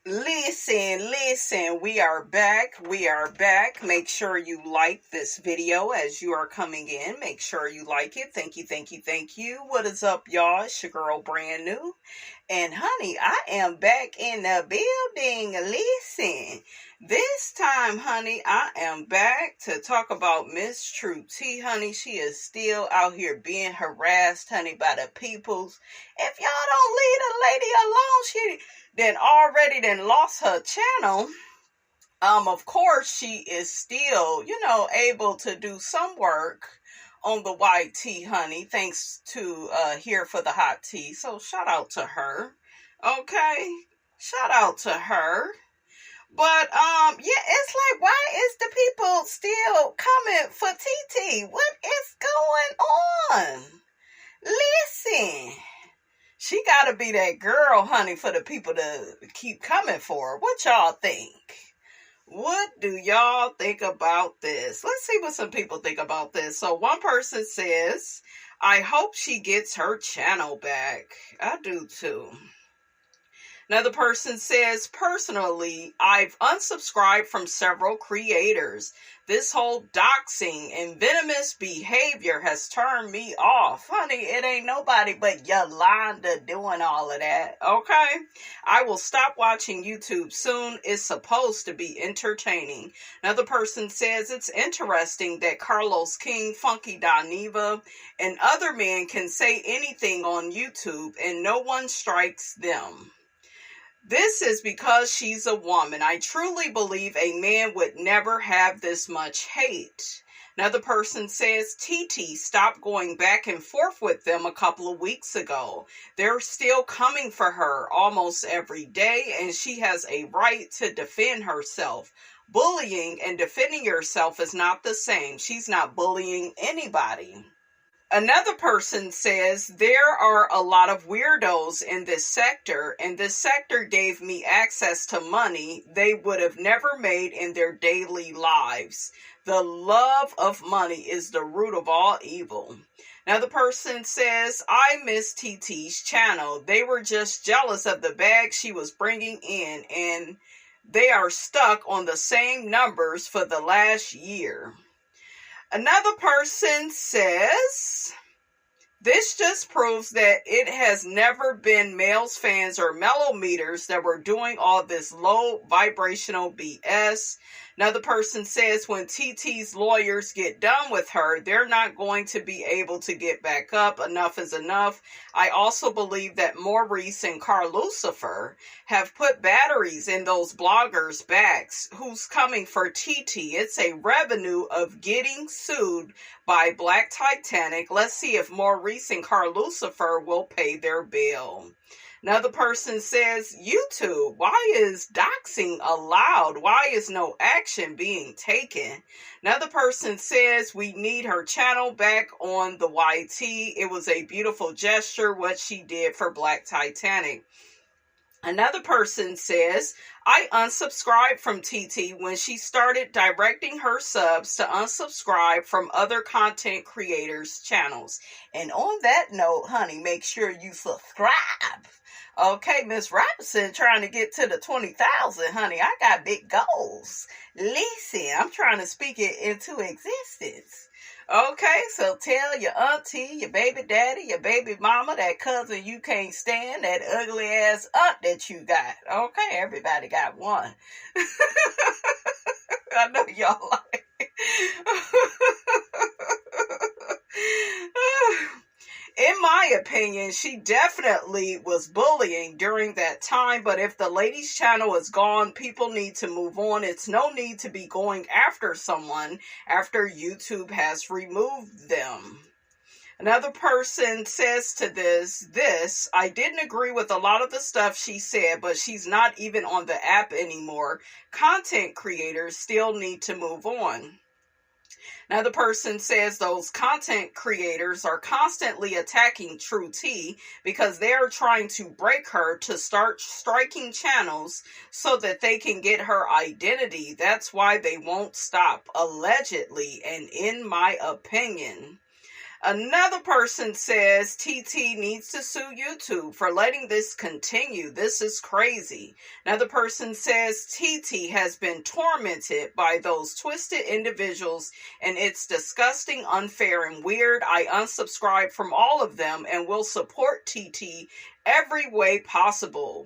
Listen, we are back. Make sure you like this video as you are coming in. Make sure you like it. Thank you. What is up, y'all? It's your girl, Brand New. And honey, I am back in the building. Listen, this time, honey, I am back to talk about Miss True T, honey. She is still out here being harassed, honey, by the peoples. If y'all don't leave the lady alone, she then lost her channel. Of course, she is still, able to do some work on the YT, honey, thanks to Here for the Hot Tea. So shout out to her. Okay? Shout out to her. But yeah, it's like, why is the people still coming for Titi? What is going on? Listen. She gotta be that girl, honey, for the people to keep coming for her. What y'all think? What do y'all think about this? Let's see what some people think about this. So one person says, I hope she gets her channel back. I do too. Another person says, personally, I've unsubscribed from several creators. This whole doxing and venomous behavior has turned me off. Honey, it ain't nobody but Yolanda doing all of that, okay? I will stop watching YouTube soon. It's supposed to be entertaining. Another person says, it's interesting that Carlos King, Funky Dineva, and other men can say anything on YouTube and no one strikes them. This is because she's a woman. I truly believe a man would never have this much hate. Another person says, Titi stopped going back and forth with them a couple of weeks ago. They're still coming for her almost every day, and she has a right to defend herself. Bullying and defending yourself is not the same. She's not bullying anybody. Another person says, there are a lot of weirdos in this sector, and this sector gave me access to money they would have never made in their daily lives. The love of money is the root of all evil. Another person says, I miss Titi's channel. They were just jealous of the bag she was bringing in, and they are stuck on the same numbers for the last year. Another person says, this just proves that it has never been Mel'S fans or mellometers that were doing all this low vibrational BS. Another person says, when TT's lawyers get done with her, they're not going to be able to get back up. Enough is enough. I also believe that Maurice and Carl Lucifer have put batteries in those bloggers' backs. Who's coming for TT? It's a revenue of getting sued by Black Titanic. Let's see if Maurice and Carl Lucifer will pay their bill. Another person says, YouTube, why is doxing allowed? Why is no action being taken? Another person says, we need her channel back on the YT. It was a beautiful gesture, what she did for Black Titanic. Another person says, I unsubscribed from Titi when she started directing her subs to unsubscribe from other content creators' channels. And on that note, honey, make sure you subscribe. Okay, Miss Robinson trying to get to the 20,000, honey. I got big goals. Listen, I'm trying to speak it into existence. Okay, so tell your auntie, your baby daddy, your baby mama, that cousin you can't stand, that ugly ass aunt that you got. Okay, everybody got one. I know y'all like it. In my opinion, she definitely was bullying during that time, but if the lady's channel is gone, people need to move on. It's no need to be going after someone after YouTube has removed them. Another person says to this, I didn't agree with a lot of the stuff she said, but she's not even on the app anymore. Content creators still need to move on. Another person says those content creators are constantly attacking True T because they are trying to break her to start striking channels so that they can get her identity. That's why they won't stop, allegedly, and in my opinion. Another person says Titi needs to sue YouTube for letting this continue. This is crazy. Another person says Titi has been tormented by those twisted individuals and it's disgusting, unfair, and weird. I unsubscribe from all of them and will support Titi every way possible.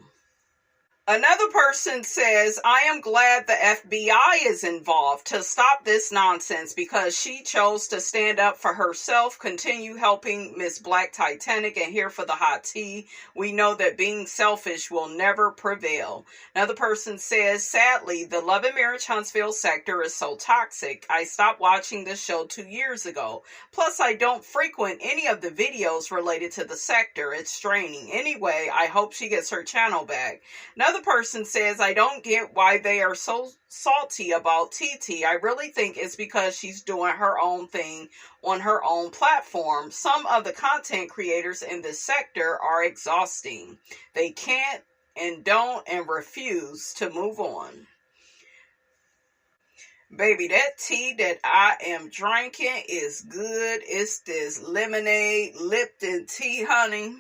Another person says, I am glad the FBI is involved to stop this nonsense because she chose to stand up for herself, continue helping Miss Black Titanic, and here for the hot tea. We know that being selfish will never prevail. Another person says, sadly, the Love and Marriage Huntsville sector is so toxic. I stopped watching the show 2 years ago. Plus, I don't frequent any of the videos related to the sector. It's draining. Anyway, I hope she gets her channel back. Another person says, I don't get why they are so salty about Titi. I really think it's because she's doing her own thing on her own platform. Some of the content creators in this sector are exhausting. They can't and don't and refuse to move on. Baby, that tea that I am drinking is good. It's this lemonade Lipton tea, honey.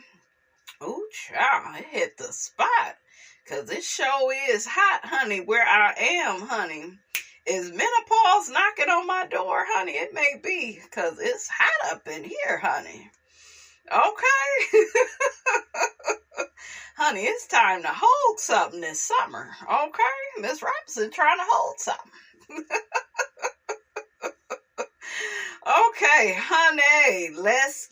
Ooh, child, it hit the spot. Because this show is hot, honey, where I am, honey. Is menopause knocking on my door, honey? It may be, because it's hot up in here, honey. Okay. Honey, it's time to hold something this summer. Okay? Miss Robinson trying to hold something. Okay, honey, let's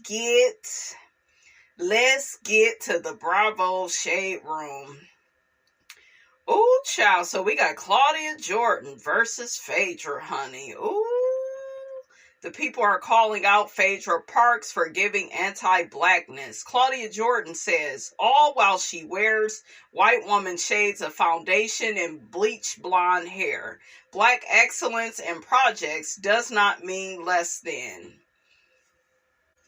get to the Bravo Shade Room. Ooh, child. So we got Claudia Jordan versus Phaedra, honey. Ooh. The people are calling out Phaedra Parks for giving anti-blackness. Claudia Jordan says, all while she wears white woman shades of foundation and bleach blonde hair. Black excellence in projects does not mean less than.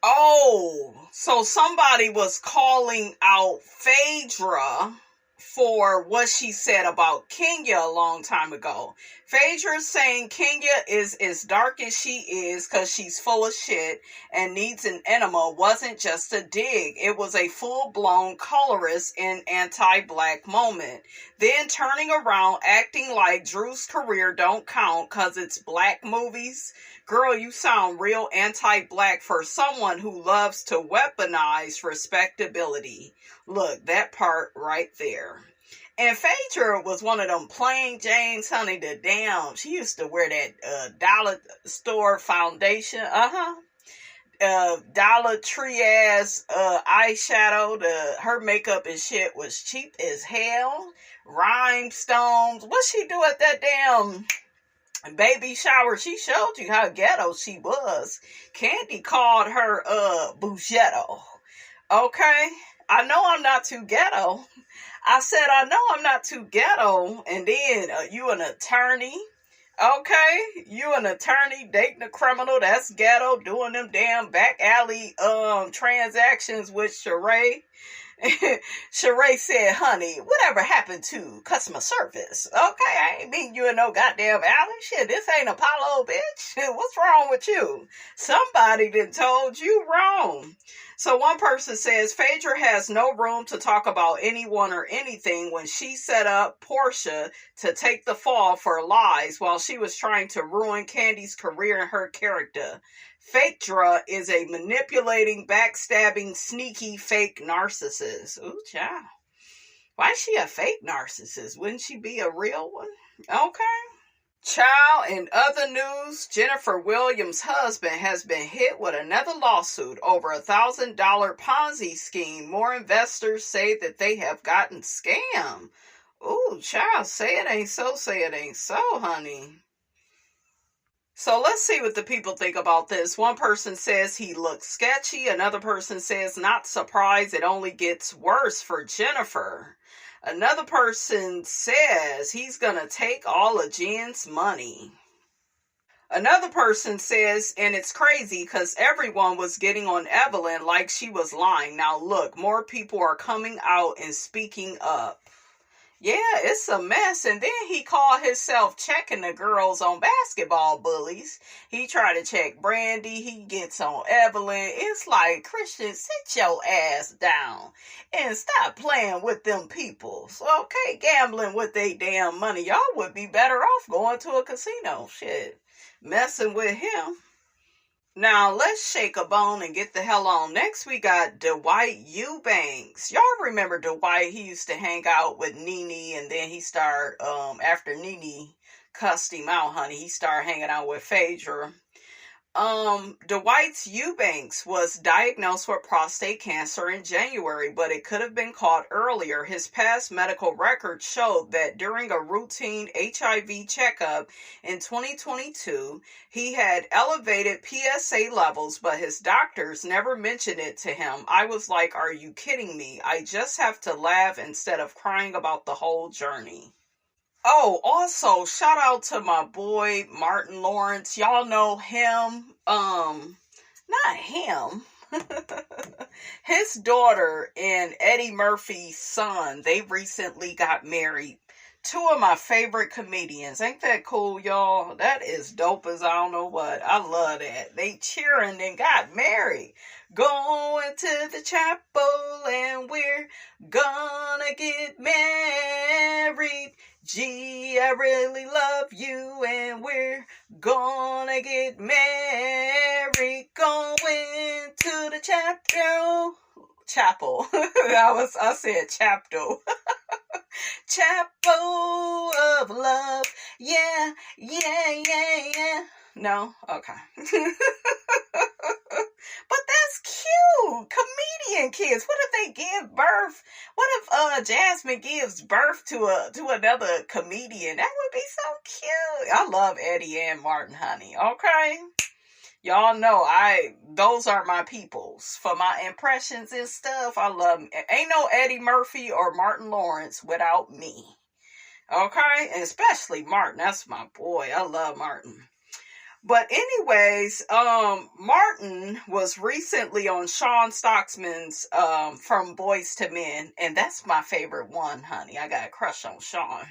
Oh, so somebody was calling out Phaedra for what she said about Kenya a long time ago. Phaedra saying Kenya is as dark as she is because she's full of shit and needs an enema wasn't just a dig. It was a full-blown colorist and anti-black moment. Then turning around acting like Drew's career don't count because it's black movies. Girl, you sound real anti-black for someone who loves to weaponize respectability. Look, that part right there. And Phaedra was one of them plain Janes, honey, the damn. She used to wear that dollar store foundation. Dollar Tree ass eyeshadow. Her makeup and shit was cheap as hell. Rhinestones. What she do at that damn baby shower? She showed you how ghetto she was. Candy called her Bougetto. Okay? I know I'm not too ghetto. I said, I know I'm not too ghetto. And then you an attorney. Okay? You an attorney dating a criminal. That's ghetto. Doing them damn back alley transactions with Sheree. Sheree said, honey, whatever happened to customer service? Okay, I ain't mean you in no goddamn alley. Shit, this ain't Apollo, bitch. What's wrong with you? Somebody done told you wrong. So one person says, Phaedra has no room to talk about anyone or anything when she set up Portia to take the fall for lies while she was trying to ruin Candy's career and her character. Phaedra is a manipulating, backstabbing, sneaky, fake narcissist. Ooh, child. Why is she a fake narcissist? Wouldn't she be a real one? Okay. Child, in other news, Jennifer Williams' husband has been hit with another lawsuit over $1,000 Ponzi scheme. More investors say that they have gotten scammed. Ooh, child, say it ain't so, say it ain't so, honey. So let's see what the people think about this. One person says he looks sketchy. Another person says, not surprised, it only gets worse for Jennifer. Another person says he's going to take all of Jen's money. Another person says, and it's crazy because everyone was getting on Evelyn like she was lying. Now look, more people are coming out and speaking up. Yeah, it's a mess. And then he called himself checking the girls on Basketball Bullies. He tried to check Brandy. He gets on Evelyn. It's like, Christian, sit your ass down and stop playing with them people. So, okay, gambling with their damn money. Y'all would be better off going to a casino. Shit, messing with him. Now, let's shake a bone and get the hell on. Next, we got Dwight Eubanks. Y'all remember Dwight? He used to hang out with Nene, and then he started, after Nene cussed him out, honey, he started hanging out with Phaedra. Dwight Eubanks was diagnosed with prostate cancer in January, but it could have been caught earlier. His past medical records showed that during a routine HIV checkup in 2022, he had elevated PSA levels, but his doctors never mentioned it to him. I was like, are you kidding me? I just have to laugh instead of crying about the whole journey. Oh, also, shout out to my boy, Martin Lawrence. Y'all know him. Not him. His daughter and Eddie Murphy's son, they recently got married. Two of my favorite comedians. Ain't that cool, y'all? That is dope as I don't know what. I love that. They cheering and got married. Going to the chapel and we're gonna get married. Gee, I really love you and we're gonna get married. Going to the chapel. I said chapel. Chapel of love. Yeah, yeah, yeah, yeah. No? Okay. But that's cute. Comedian kids. What if they give birth? What if Jasmine gives birth to another comedian? That would be so cute. I love Eddie and Martin, honey. Okay? Y'all know those are my peoples. For my impressions and stuff, I love them. Ain't no Eddie Murphy or Martin Lawrence without me. Okay? And especially Martin. That's my boy. I love Martin. But anyways, Martin was recently on Sean Stockman's From Boys to Men, and that's my favorite one, honey. I got a crush on Sean.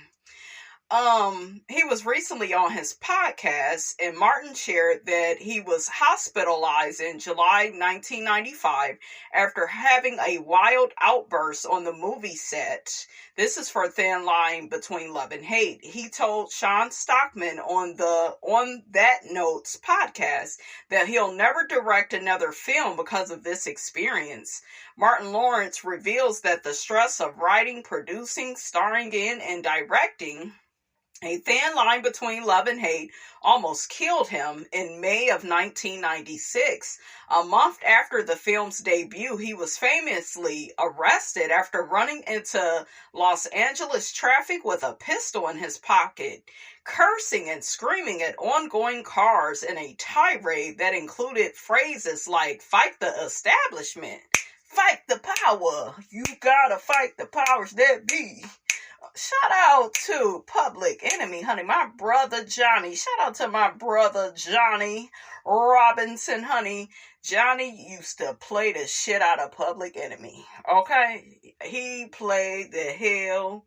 He was recently on his podcast, and Martin shared that he was hospitalized in July 1995 after having a wild outburst on the movie set. This is for Thin Line Between Love and Hate. He told Sean Stockman on That Notes podcast that he'll never direct another film because of this experience. Martin Lawrence reveals that the stress of writing, producing, starring in, and directing A Thin Line Between Love and Hate almost killed him in May of 1996. A month after the film's debut, he was famously arrested after running into Los Angeles traffic with a pistol in his pocket, cursing and screaming at ongoing cars in a tirade that included phrases like, "Fight the establishment, fight the power, you gotta fight the powers that be." Shout out to Public Enemy, honey. My brother Johnny. Shout out to my brother Johnny Robinson, honey. Johnny used to play the shit out of Public Enemy. Okay? He played the hell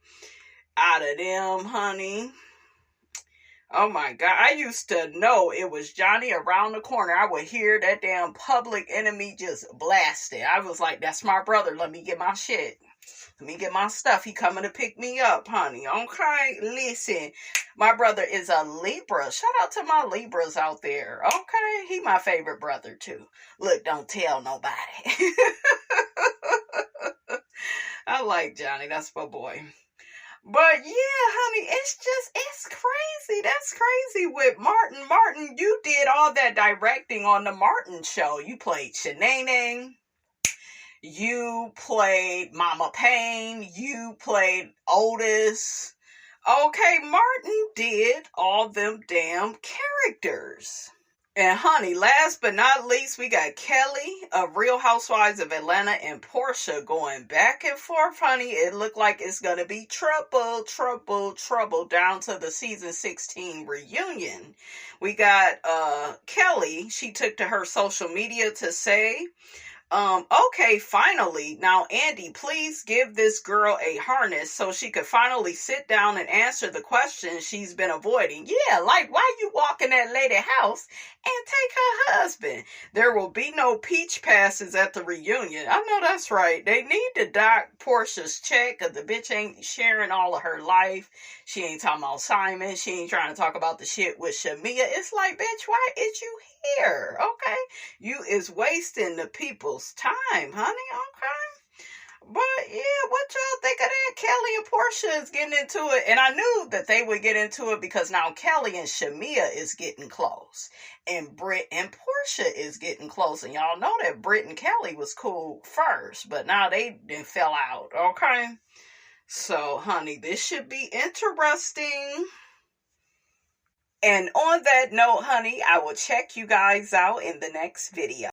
out of them, honey. Oh my God. I used to know it was Johnny around the corner. I would hear that damn Public Enemy just blasted. I was like, that's my brother. Let me get my shit. Let me get my stuff. He coming to pick me up, honey. Okay? Listen. My brother is a Libra. Shout out to my Libras out there. Okay? He my favorite brother, too. Look, don't tell nobody. I like Johnny. That's my boy. But yeah, honey, it's crazy. That's crazy with Martin. Martin, you did all that directing on the Martin show. You played Shanae. You played Mama Payne. You played Otis. Okay, Martin did all them damn characters. And honey, last but not least, we got Kelly of Real Housewives of Atlanta and Portia going back and forth, honey. It looked like it's going to be trouble down to the season 16 reunion. We got Kelly. She took to her social media to say Okay, finally. Now, Andy, please give this girl a harness so she could finally sit down and answer the questions she's been avoiding. Yeah, like, why you walk in that lady house and take her husband? There will be no peach passes at the reunion. I know that's right. They need to dock Portia's check because the bitch ain't sharing all of her life. She ain't talking about Simon. She ain't trying to talk about the shit with Shamia. It's like, bitch, why is you here? Okay? You is wasting the people's time, honey, okay? But yeah, what y'all think of that? Kelly and Portia is getting into it. And I knew that they would get into it because now Kelly and Shamia is getting close. And Britt and Portia is getting close. And y'all know that Britt and Kelly was cool first. But now they done fell out, okay? So, honey, this should be interesting. And on that note, honey, I will check you guys out in the next video.